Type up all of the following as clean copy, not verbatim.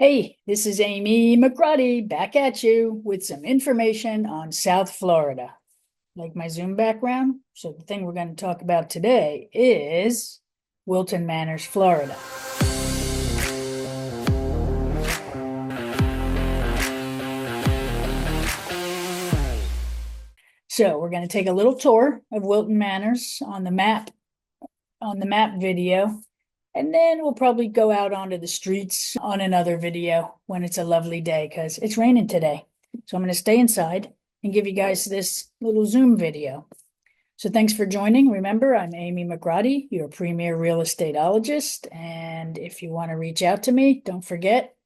Hey, this is Amy McGrady back at you with some information on South Florida. Like my Zoom background? So the thing we're going to talk about today is Wilton Manors, Florida. So we're going to take a little tour of Wilton Manors on the map video, and then we'll probably go out onto the streets on another video when it's a lovely day because it's raining today. So I'm going to stay inside and give you guys this little Zoom video. So thanks for joining. Remember, I'm Amy McGrady, your premier real estateologist. And if you want to reach out to me, don't forget,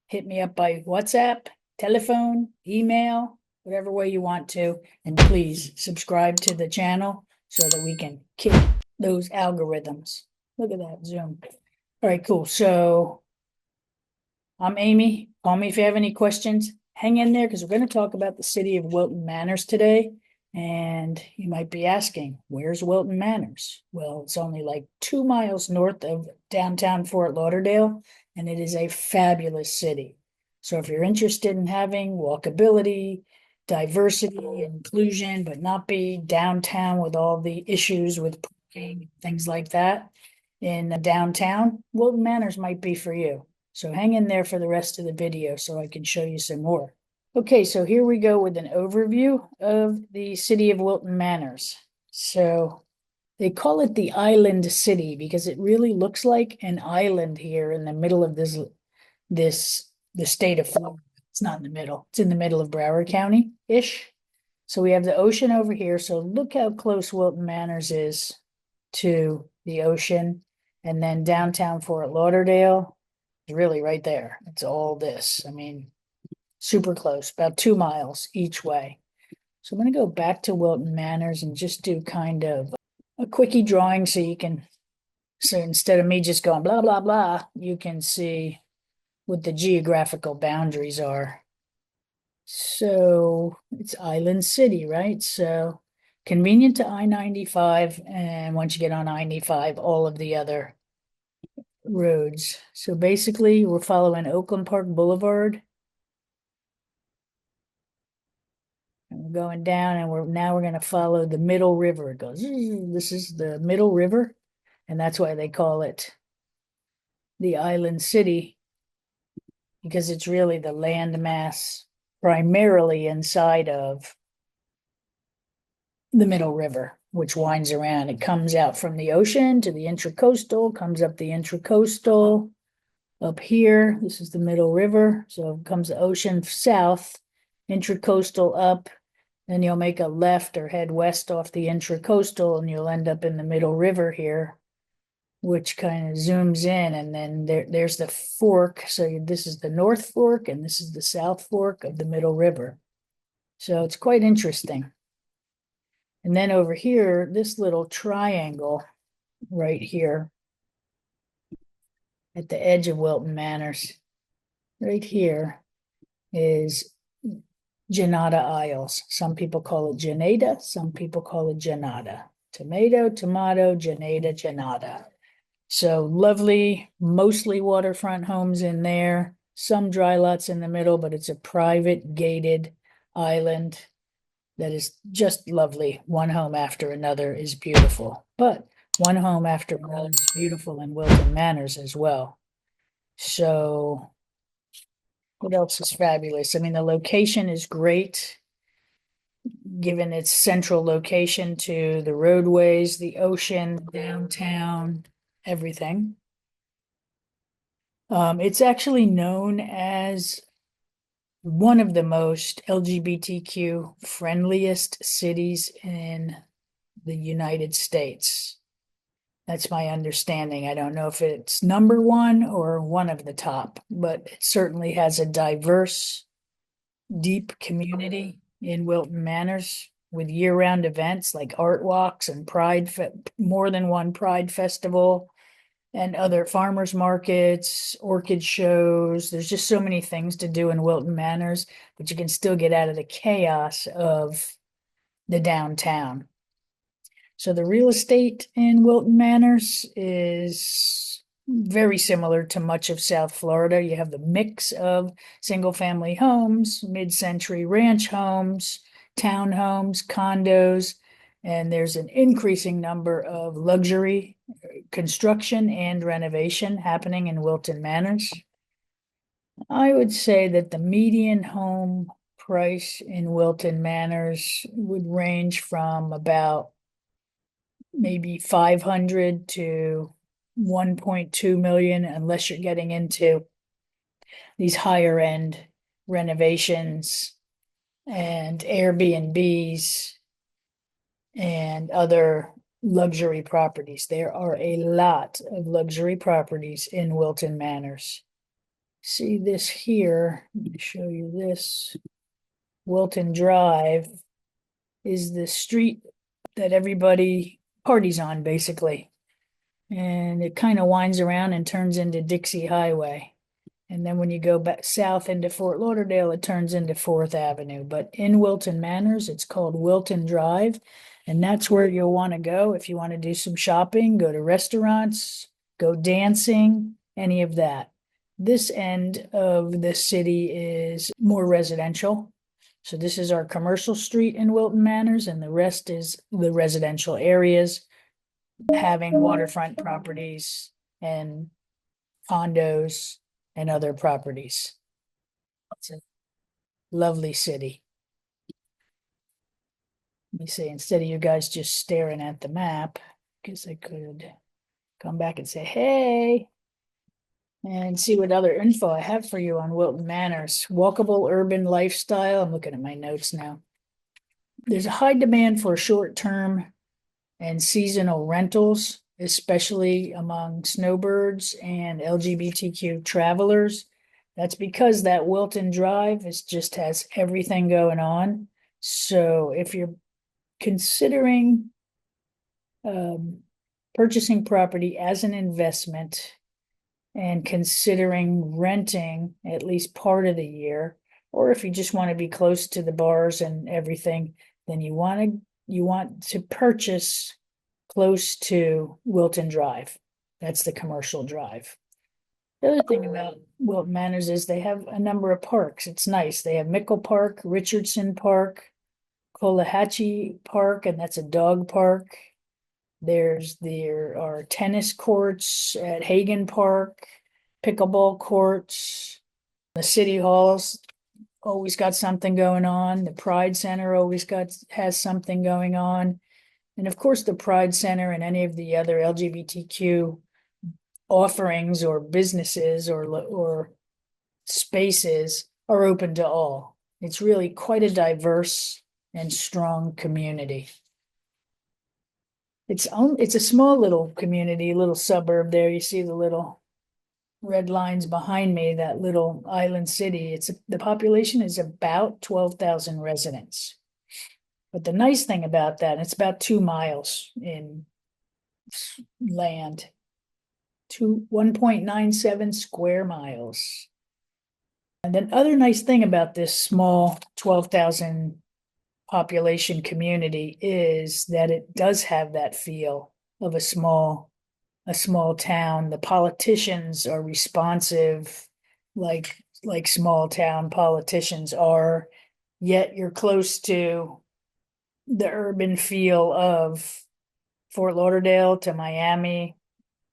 hit me up by WhatsApp, telephone, email, whatever way you want to. And please subscribe to the channel so that we can kick those algorithms. Look at that Zoom. All right, cool. So I'm Amy. Call me if you have any questions. Hang in there because we're going to talk about the city of Wilton Manors today. And you might be asking, where's Wilton Manors? Well, it's only like 2 miles north of downtown Fort Lauderdale, and it is a fabulous city. So if you're interested in having walkability, diversity, inclusion, but not be downtown with all the issues with parking, things like that in downtown, Wilton Manors might be for you. So hang in there for the rest of the video so I can show you some more. Okay, so here we go with an overview of the city of Wilton Manors. So they call it the island city because it really looks like an island here in the middle of the state of Florida. It's not in the middle. It's in the middle of Broward County-ish. So we have the ocean over here. So look how close Wilton Manors is to the ocean. And then downtown Fort Lauderdale is really right there. It's all this. I mean, super close, about 2 miles each way. So I'm going to go back to Wilton Manors and just do kind of a quickie drawing so you can, so instead of me just going blah, blah, blah, you can see what the geographical boundaries are. So it's Island City, right? So convenient to I-95. And once you get on I-95, all of the other roads. So basically we're following Oakland Park Boulevard. And we're going down and we're going to follow the Middle River. It goes, this is the Middle River. And that's why they call it the Island City, because it's really the landmass primarily inside of the Middle River, which winds around. It comes out from the ocean to the intracoastal, comes up the intracoastal up here. This is the Middle River. So it comes the ocean south, intracoastal up. Then you'll make a left or head west off the intracoastal and you'll end up in the Middle River here, which kind of zooms in. And then there's the fork. So this is the North Fork and this is the South Fork of the Middle River. So it's quite interesting. And then over here, this little triangle right here at the edge of Wilton Manors, right here is Jenada Isles. Some people call it Jenada, some people call it Jenada. Tomato, tomato, Jenada, Jenada. So lovely, mostly waterfront homes in there, some dry lots in the middle, but it's a private gated island that is just lovely. One home after another is beautiful, but one home after another is beautiful in Wilton Manors as well. So what else is fabulous? I mean, the location is great, given its central location to the roadways, the ocean, downtown, everything. It's actually known as one of the most LGBTQ friendliest cities in the United States. That's my understanding. I don't know if it's number one or one of the top, but it certainly has a diverse, deep community in Wilton Manors with year-round events like art walks and more than one Pride festival and other farmers markets, orchid shows. There's just so many things to do in Wilton Manors, but you can still get out of the chaos of the downtown. So the real estate in Wilton Manors is very similar to much of South Florida. You have the mix of single-family homes, mid-century ranch homes, townhomes, condos, and there's an increasing number of luxury construction and renovation happening in Wilton Manors. I would say that the median home price in Wilton Manors would range from about maybe 500 to 1.2 million, unless you're getting into these higher end renovations and Airbnbs and other luxury properties. There are a lot of luxury properties in Wilton Manors. See this here, let me show you this. Wilton Drive is the street that everybody parties on, basically. And it kind of winds around and turns into Dixie Highway. And then when you go back south into Fort Lauderdale, it turns into 4th Avenue. But in Wilton Manors, it's called Wilton Drive. And that's where you'll want to go if you want to do some shopping, go to restaurants, go dancing, any of that. This end of the city is more residential. So this is our commercial street in Wilton Manors, and the rest is the residential areas, having waterfront properties and condos and other properties. It's a lovely city. Let me say, instead of you guys just staring at the map, because I could come back and say, hey, and see what other info I have for you on Wilton Manors. Walkable urban lifestyle. I'm looking at my notes now. There's a high demand for short-term and seasonal rentals, especially among snowbirds and LGBTQ travelers. That's because that Wilton Drive just has everything going on. So if you're considering purchasing property as an investment and considering renting at least part of the year, or if you just want to be close to the bars and everything, then you want to purchase close to Wilton Drive. That's the commercial drive. The other thing about Wilton Manors is they have a number of parks. It's nice. They have Mickle Park, Richardson Park, Collahatchee Park, and that's a dog park. There are tennis courts at Hagen Park, pickleball courts. The city halls always got something going on. The Pride Center has something going on. And of course, the Pride Center and any of the other LGBTQ offerings or businesses or spaces are open to all. It's really quite a diverse and strong community. It's a small little community, little suburb there. You see the little red lines behind me, that little island city. The population is about 12,000 residents. But the nice thing about that, it's about 2 miles in land, 1.97 square miles. And then other nice thing about this small 12,000 population community is that it does have that feel of a small town. The politicians are responsive, like small town politicians are, yet you're close to the urban feel of Fort Lauderdale to Miami,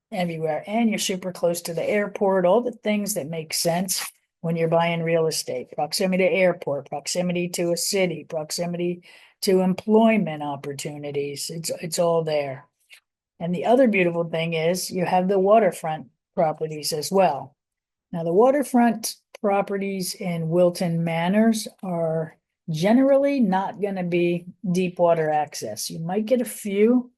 everywhere. And you're super close to the airport, all the things that make sense when you're buying real estate. Proximity to airport, proximity to a city, proximity to employment opportunities. It's all there. And the other beautiful thing is you have the waterfront properties as well. Now, the waterfront properties in Wilton Manors are generally not going to be deep water access. You might get a few,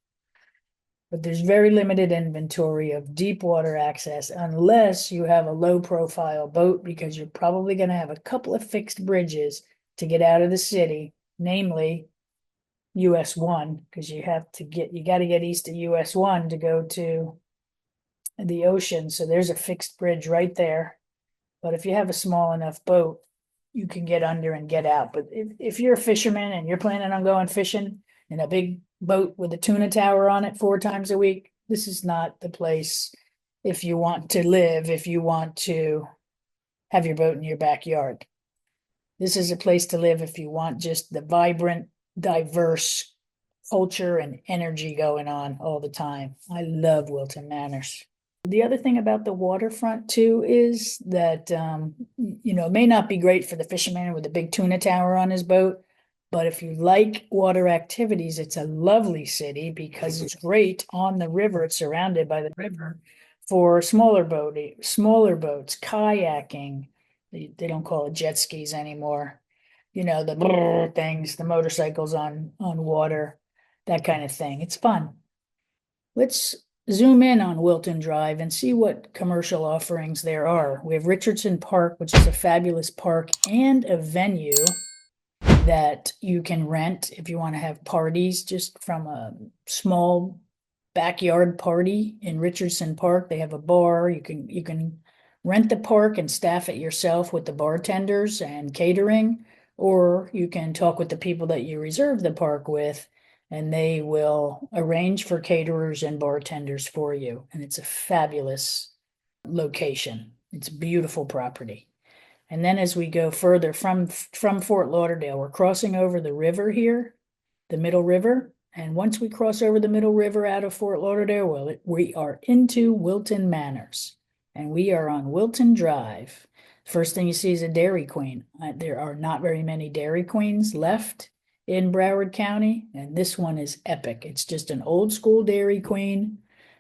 but there's very limited inventory of deep water access unless you have a low profile boat, because you're probably going to have a couple of fixed bridges to get out of the city, namely US 1, because you got to get east of US 1 to go to the ocean. So there's a fixed bridge right there. But if you have a small enough boat, you can get under and get out. But if you're a fisherman and you're planning on going fishing in a big boat with a tuna tower on it 4 times a week, this is not the place if you want to live, if you want to have your boat in your backyard. This is a place to live if you want just the vibrant, diverse culture and energy going on all the time. I love Wilton Manors. The other thing about the waterfront too is that it may not be great for the fisherman with a big tuna tower on his boat, but if you like water activities, it's a lovely city because it's great on the river. It's surrounded by the river for smaller boats, kayaking. They don't call it jet skis anymore. The things, the motorcycles on water, that kind of thing. It's fun. Let's zoom in on Wilton Drive and see what commercial offerings there are. We have Richardson Park, which is a fabulous park and a venue that you can rent if you want to have parties, just from a small backyard party in Richardson Park. They have a bar. You can rent the park and staff it yourself with the bartenders and catering, or you can talk with the people that you reserve the park with, and they will arrange for caterers and bartenders for you. And it's a fabulous location. It's a beautiful property. And then as we go further from Fort Lauderdale, we're crossing over the river here, the Middle River. And once we cross over the Middle River out of Fort Lauderdale, well, we are into Wilton Manors. And we are on Wilton Drive. First thing you see is a Dairy Queen. There are not very many Dairy Queens left in Broward County, and this one is epic. It's just an old school Dairy Queen.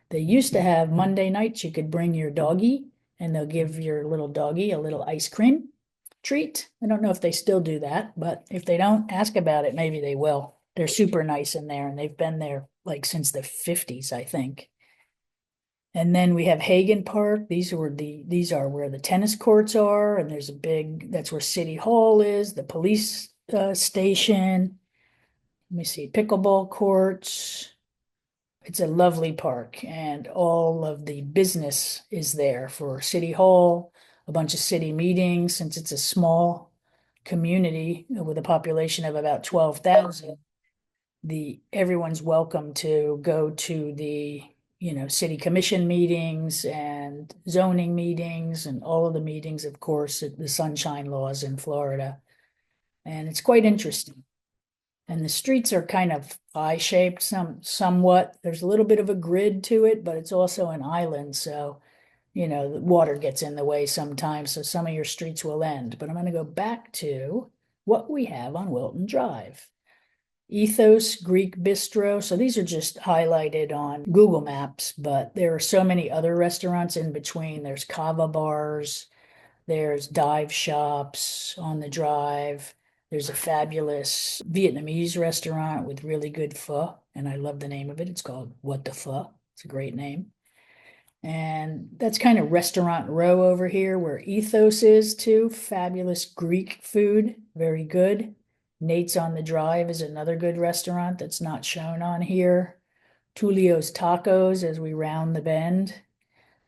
They used to have Monday nights you could bring your doggy, and they'll give your little doggy a little ice cream treat. I don't know if they still do that, but if they don't, ask about it. Maybe they will. They're super nice in there, and they've been there like since the 50s, I think. And then we have Hagen Park. These are where the tennis courts are, and that's where City Hall is, the police station. Let me see, pickleball courts. It's a lovely park, and all of the business is there for City Hall, a bunch of city meetings, since it's a small community with a population of about 12,000. Everyone's welcome to go to the city commission meetings and zoning meetings and all of the meetings, of course, the sunshine laws in Florida. And it's quite interesting. And the streets are kind of eye-shaped somewhat. There's a little bit of a grid to it, but it's also an island. So, the water gets in the way sometimes. So some of your streets will end. But I'm going to go back to what we have on Wilton Drive. Ethos Greek Bistro. So these are just highlighted on Google Maps, but there are so many other restaurants in between. There's kava bars. There's dive shops on the drive. There's a fabulous Vietnamese restaurant with really good pho, and I love the name of it. It's called What the Pho. It's a great name. And that's kind of restaurant row over here where Ethos is too. Fabulous Greek food, very good. Nate's on the Drive is another good restaurant that's not shown on here. Tulio's Tacos as we round the bend.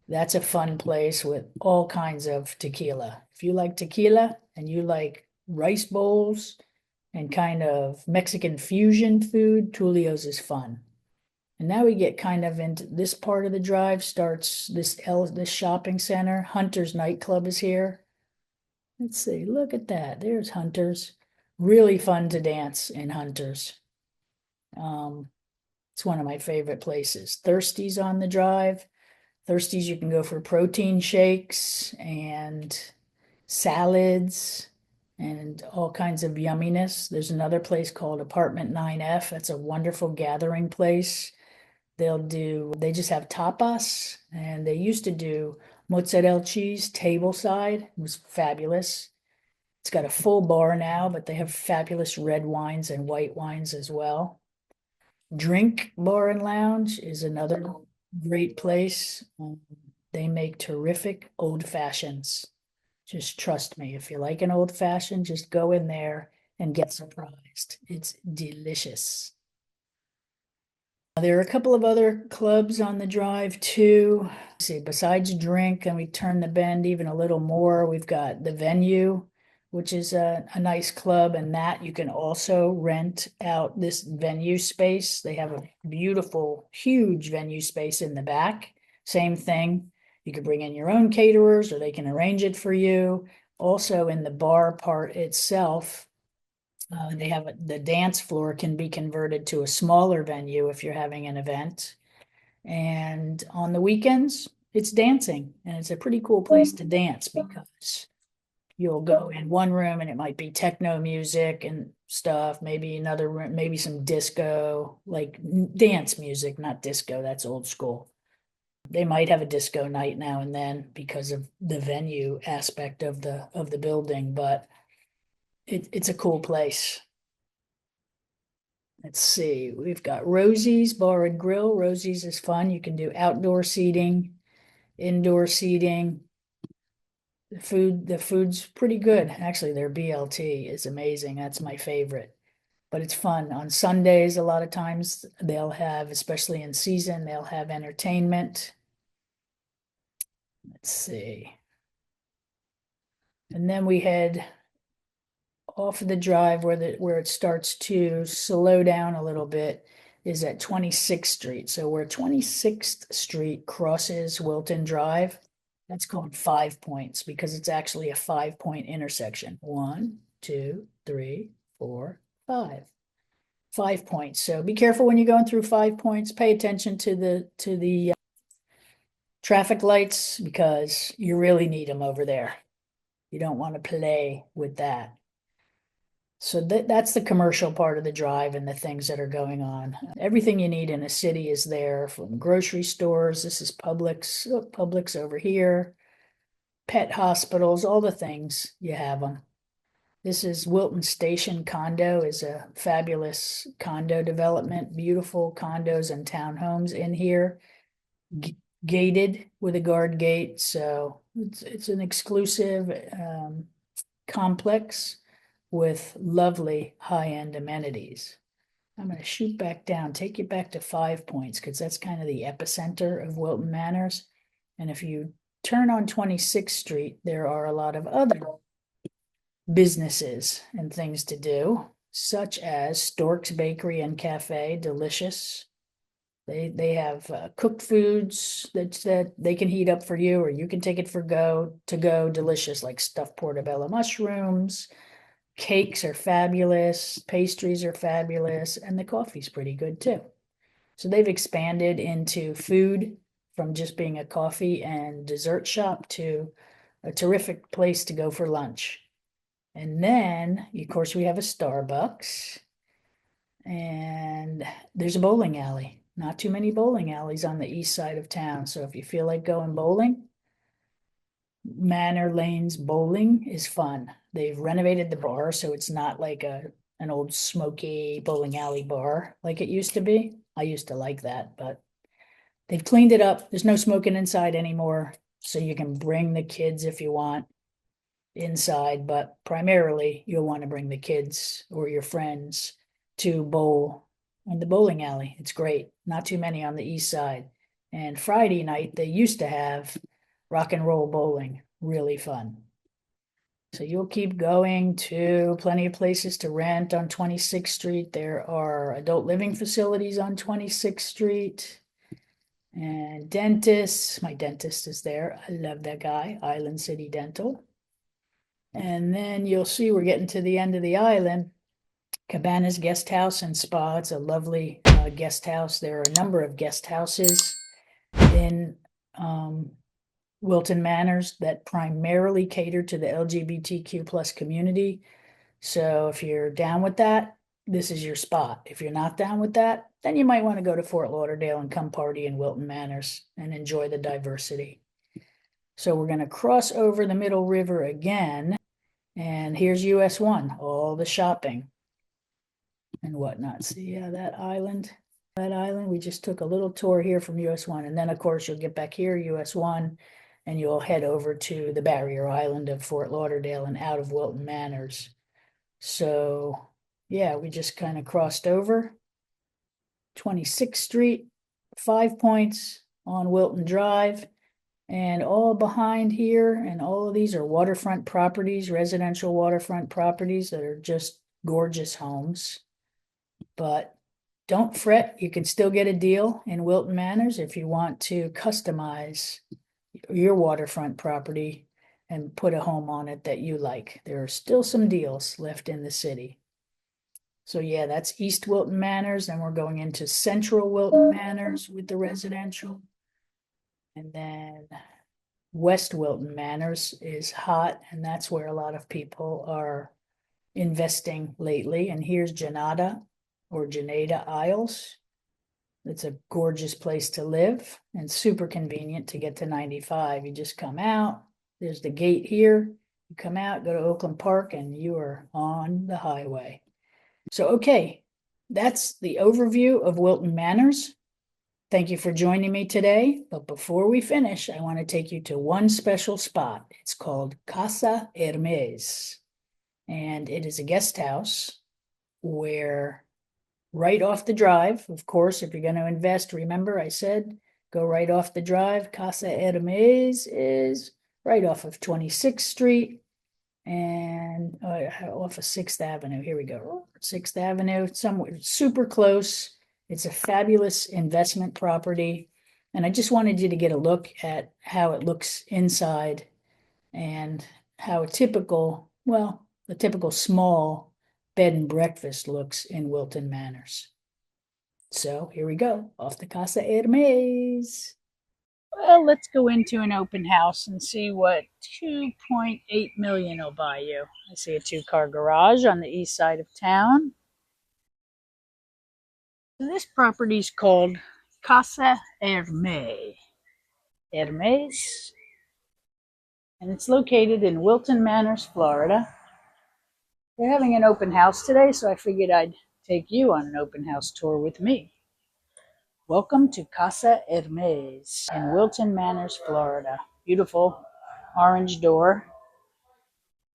That's a fun place with all kinds of tequila. If you like tequila and you like rice bowls and kind of Mexican fusion food, Tulio's is fun. And now we get kind of into this part of the drive starts this shopping center. Hunter's nightclub is here. Let's see, look at that. There's Hunter's. Really fun to dance in Hunter's. It's one of my favorite places. Thirsty's on the drive. Thirsty's, you can go for protein shakes and salads and all kinds of yumminess. There's another place called Apartment 9F. That's a wonderful gathering place. They just have tapas, and they used to do mozzarella cheese tableside. It was fabulous. It's got a full bar now, but they have fabulous red wines and white wines as well. Drink Bar and Lounge is another great place. They make terrific old fashions. Just trust me. If you like an old fashioned, just go in there and get surprised. It's delicious. There are a couple of other clubs on the drive too. Let's see, besides drink, and we turn the bend even a little more, we've got the Venue, which is a nice club, and that you can also rent out this venue space. They have a beautiful, huge venue space in the back. Same thing. You could bring in your own caterers or they can arrange it for you. Also in the bar part itself, they have the dance floor can be converted to a smaller venue if you're having an event. And on the weekends, it's dancing, and it's a pretty cool place to dance because you'll go in one room and it might be techno music and stuff, maybe another room, maybe some disco, like dance music, not disco, that's old school. They might have a disco night now and then because of the venue aspect of the building, but it's a cool place. Let's see, we've got Rosie's Bar and Grill. Rosie's is fun. You can do outdoor seating, indoor seating. The food's pretty good. Actually, their BLT is amazing. That's my favorite. But it's fun. On Sundays, a lot of times they'll have, especially in season, they'll have entertainment. Let's see. And then we head off of the drive where it starts to slow down a little bit is at 26th Street. So where 26th Street crosses Wilton Drive, that's called 5 Points because it's actually a 5-point intersection. 1, 2, 3, 4, 5. 5 points. So be careful when you're going through 5 points. Pay attention to the traffic lights because you really need them over there. You don't want to play with that. So that's the commercial part of the drive and the things that are going on. Everything you need in a city is there, from grocery stores. This is Publix. Oh, Publix over here. Pet hospitals, all the things, you have them. This is Wilton Station Condo, is a fabulous condo development. Beautiful condos and townhomes in here. Gated with a guard gate. So it's an exclusive complex with lovely high-end amenities. I'm going to shoot back down, take you back to 5 Points, because that's kind of the epicenter of Wilton Manors. And if you turn on 26th Street, there are a lot of other businesses and things to do, such as Stork's Bakery and Cafe, delicious. They have cooked foods that they can heat up for you, or you can take it for to go, delicious, like stuffed portobello mushrooms. Cakes are fabulous, pastries are fabulous, and the coffee's pretty good too. So they've expanded into food from just being a coffee and dessert shop to a terrific place to go for lunch. And then, of course, we have a Starbucks, and there's a bowling alley. Not too many bowling alleys on the east side of town. So if you feel like going bowling, Manor Lanes Bowling is fun. They've renovated the bar, so it's not like an old smoky bowling alley bar like it used to be. I used to like that, but they've cleaned it up. There's no smoking inside anymore, so you can bring the kids if you want inside, but primarily you'll want to bring the kids or your friends to bowl in the bowling alley. It's great. Not too many on the east side. And Friday night, they used to have rock and roll bowling, really fun. So you'll keep going to plenty of places to rent on 26th Street. There are adult living facilities on 26th Street and dentists. My dentist is there. I love that guy, Island City Dental. And then you'll see we're getting to the end of the island. Cabana's Guest House and Spa. It's a lovely guest house. There are a number of guest houses in Wilton Manors that primarily cater to the LGBTQ plus community. So if you're down with that, this is your spot. If you're not down with that, then you might want to go to Fort Lauderdale and come party in Wilton Manors and enjoy the diversity. So we're going to cross over the Middle River again. And here's US 1, all the shopping and whatnot. See, yeah, that island, we just took a little tour here from US 1. And then, of course, you'll get back here, US 1, and you'll head over to the barrier island of Fort Lauderdale and out of Wilton Manors. So, yeah, we just kind of crossed over 26th Street, 5 Points on Wilton Drive. And all behind here, and all of these are waterfront properties, residential waterfront properties that are just gorgeous homes. But don't fret, you can still get a deal in Wilton Manors if you want to customize your waterfront property and put a home on it that you like. There are still some deals left in the city. So yeah, that's East Wilton Manors, and we're going into Central Wilton Manors with the residential. And then West Wilton Manors is hot, and that's where a lot of people are investing lately. And here's Jenada or Jenada Isles. It's a gorgeous place to live and super convenient to get to 95. You just come out, there's the gate here. You come out, go to Oakland Park, and you are on the highway. So, okay, that's the overview of Wilton Manors. Thank you for joining me today. But before we finish, I want to take you to one special spot. It's called Casa Hermes. And it is a guest house where right off the drive, of course, if you're going to invest, remember I said go right off the drive. Casa Hermes is right off of 26th Street and off of 6th Avenue. Here we go. 6th Avenue, somewhere super close. It's a fabulous investment property. And I just wanted you to get a look at how it looks inside and how a typical small bed and breakfast looks in Wilton Manors. So here we go, off the Casa Hermes. Well, let's go into an open house and see what 2.8 million will buy you. I see a 2-car garage on the east side of town. This property is called Casa Hermes. Hermes. And it's located in Wilton Manors, Florida. They're having an open house today, so I figured I'd take you on an open house tour with me. Welcome to Casa Hermes in Wilton Manors, Florida. Beautiful orange door.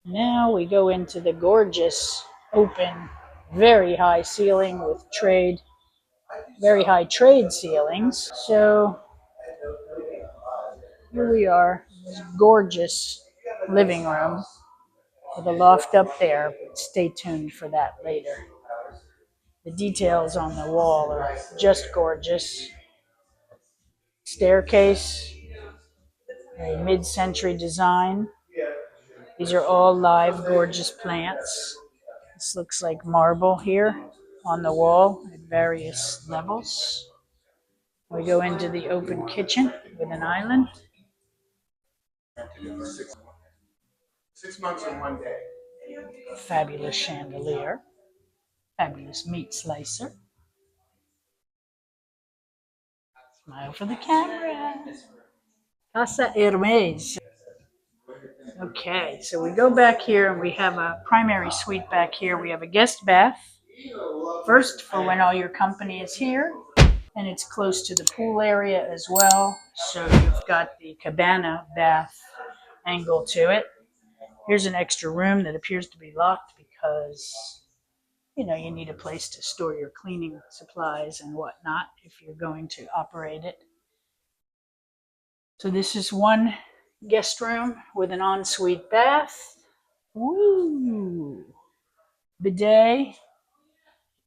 Now we go into the gorgeous, open, very high ceiling with very high trade ceilings. So here we are, this gorgeous living room with a loft up there, but stay tuned for that later. The details on the wall are just gorgeous. Staircase, a mid-century design. These are all live, gorgeous plants. This looks like marble here on the wall at various levels. We go into the open kitchen with an island. 6 months and 1 day. Fabulous chandelier. Fabulous meat slicer. Smile for the camera. Casa Hermes. Okay, so we go back here and we have a primary suite back here. We have a guest bath. First, for when all your company is here. And it's close to the pool area as well. So you've got the cabana bath angle to it. Here's an extra room that appears to be locked because, you need a place to store your cleaning supplies and whatnot if you're going to operate it. So this is one guest room with an ensuite bath. Woo! Bidet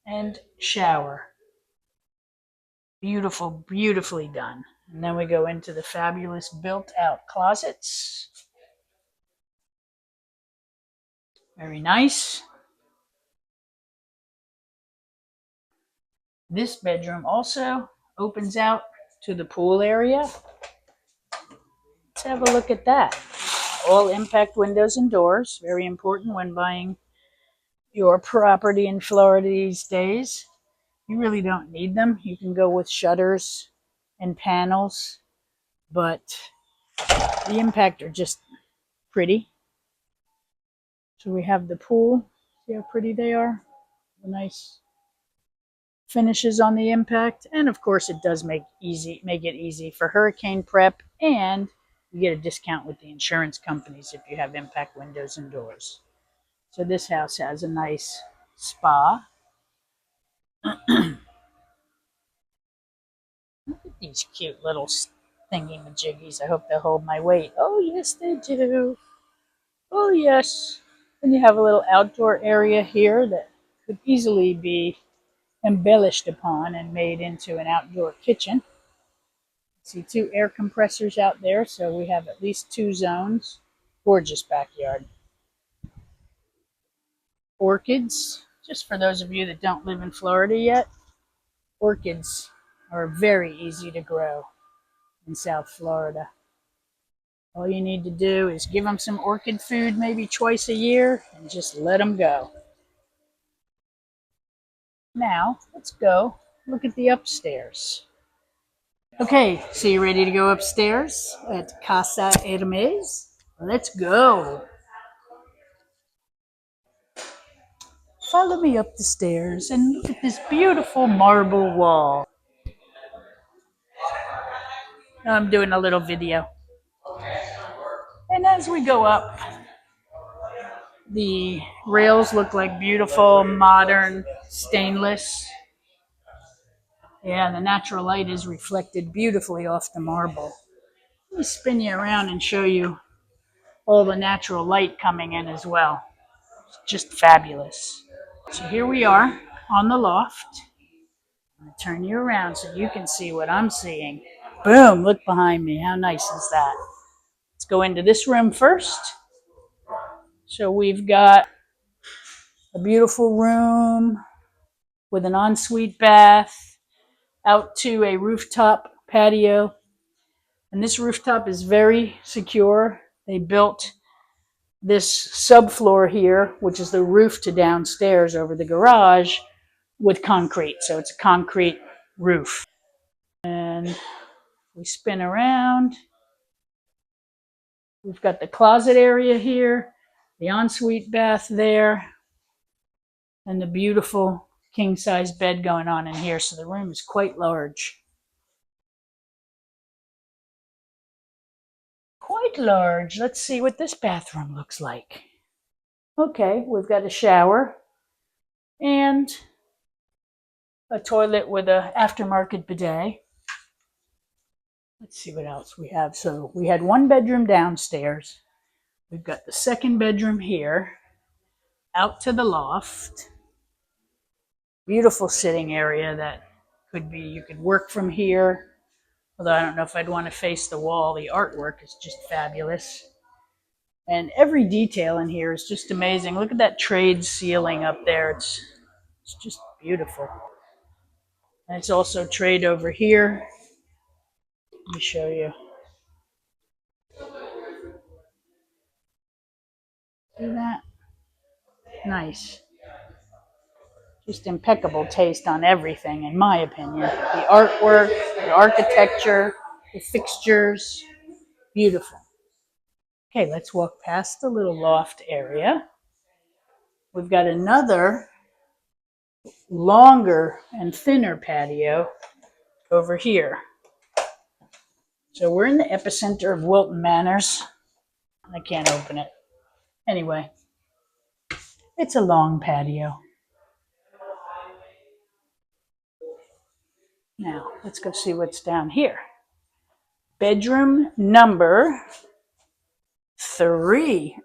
and shower. Beautiful, beautifully done. And then we go into the fabulous built-out closets. Very nice. This bedroom also opens out to the pool area. Let's have a look at that. All impact windows and doors. Very important when buying your property in Florida these days. You really don't need them. You can go with shutters and panels, but the impact are just pretty. So we have the pool. See how pretty they are? The nice finishes on the impact. And of course it does make it easy for hurricane prep, and you get a discount with the insurance companies if you have impact windows and doors. So this house has a nice spa. Look at these cute little thingy-majiggies. I hope they'll hold my weight. Oh, yes, they do. Oh, yes. And you have a little outdoor area here that could easily be embellished upon and made into an outdoor kitchen. See two air compressors out there, so we have at least two zones. Gorgeous backyard. Orchids, just for those of you that don't live in Florida yet, orchids are very easy to grow in South Florida. All you need to do is give them some orchid food maybe twice a year and just let them go. Now, let's go look at the upstairs. Okay, so you ready to go upstairs at Casa Hermes? Let's go. Follow me up the stairs and look at this beautiful marble wall. I'm doing a little video. And as we go up, the rails look like beautiful, modern stainless. Yeah, the natural light is reflected beautifully off the marble. Let me spin you around and show you all the natural light coming in as well. It's just fabulous. So here we are on the loft. I'm going to turn you around so you can see what I'm seeing. Boom, look behind me. How nice is that? Let's go into this room first. So we've got a beautiful room with an ensuite bath out to a rooftop patio. And this rooftop is very secure. They built this subfloor here, which is the roof to downstairs over the garage, with concrete. So it's a concrete roof. And we spin around. We've got the closet area here, the ensuite bath there, and the beautiful king-size bed going on in here. So the room is quite large. Quite large. Let's see what this bathroom looks like. Okay, we've got a shower and a toilet with an aftermarket bidet. Let's see what else we have. So we had one bedroom downstairs. We've got the second bedroom here, out to the loft. Beautiful sitting area that could be, you could work from here. Although I don't know if I'd want to face the wall. The artwork is just fabulous. And every detail in here is just amazing. Look at that trade ceiling up there. It's just beautiful. And it's also trade over here. Let me show you. See that? Nice. Just impeccable taste on everything, in my opinion. The artwork, the architecture, the fixtures, beautiful. Okay, let's walk past the little loft area. We've got another longer and thinner patio over here. So we're in the epicenter of Wilton Manors. I can't open it. Anyway, it's a long patio. Now, let's go see what's down here. Bedroom number 3.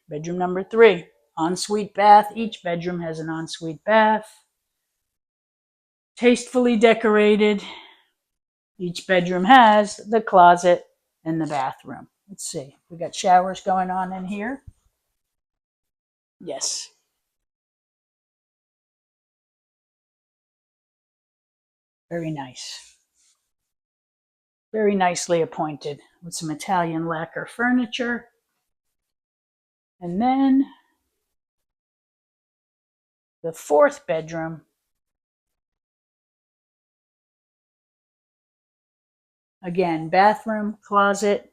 Bedroom number 3. Ensuite bath. Each bedroom has an ensuite bath. Tastefully decorated. Each bedroom has the closet and the bathroom. Let's see. We got showers going on in here. Yes. Very nice. Very nicely appointed with some Italian lacquer furniture. And then the 4th bedroom. Again, bathroom, closet,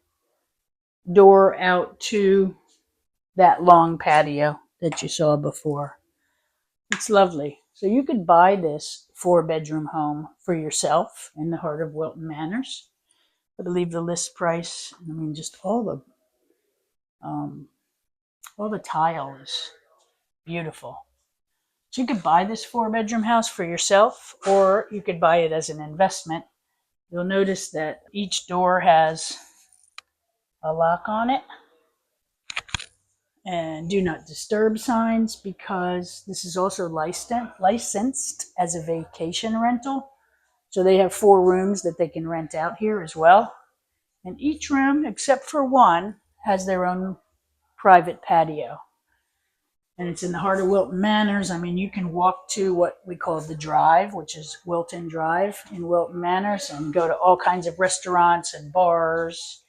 door out to that long patio that you saw before. It's lovely. So you could buy this 4-bedroom home for yourself in the heart of Wilton Manors. I believe the list price, I mean, just all the tile is beautiful. So you could buy this 4-bedroom house for yourself, or you could buy it as an investment. You'll notice that each door has a lock on it and do not disturb signs, because this is also licensed as a vacation rental. So they have 4 rooms that they can rent out here as well. And each room, except for one, has their own private patio. And it's in the heart of Wilton Manors. I mean, you can walk to what we call the Drive, which is Wilton Drive in Wilton Manors, and go to all kinds of restaurants and bars.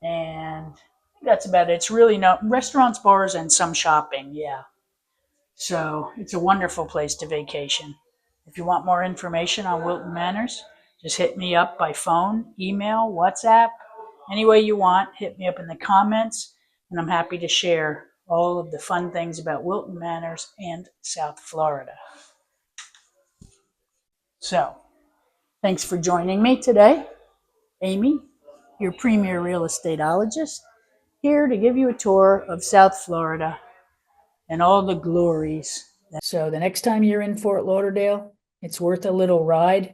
And that's about it. It's really no restaurants, bars, and some shopping. Yeah. So it's a wonderful place to vacation. If you want more information on Wilton Manors, just hit me up by phone, email, WhatsApp, any way you want. Hit me up in the comments, and I'm happy to share all of the fun things about Wilton Manors and South Florida. So, thanks for joining me today. Amy, your premier real estateologist, here to give you a tour of South Florida and all the glories. So the next time you're in Fort Lauderdale, it's worth a little ride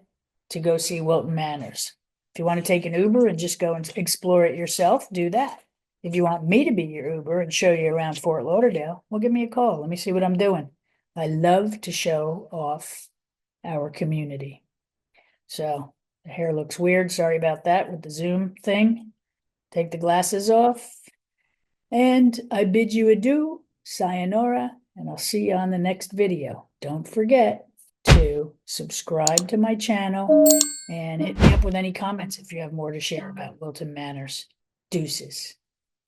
to go see Wilton Manors. If you want to take an Uber and just go and explore it yourself, do that. If you want me to be your Uber and show you around Fort Lauderdale, well, give me a call. Let me see what I'm doing. I love to show off our community. So the hair looks weird. Sorry about that with the Zoom thing. Take the glasses off. And I bid you adieu, sayonara, and I'll see you on the next video. Don't forget to subscribe to my channel and hit me up with any comments if you have more to share about Wilton Manors. Deuces.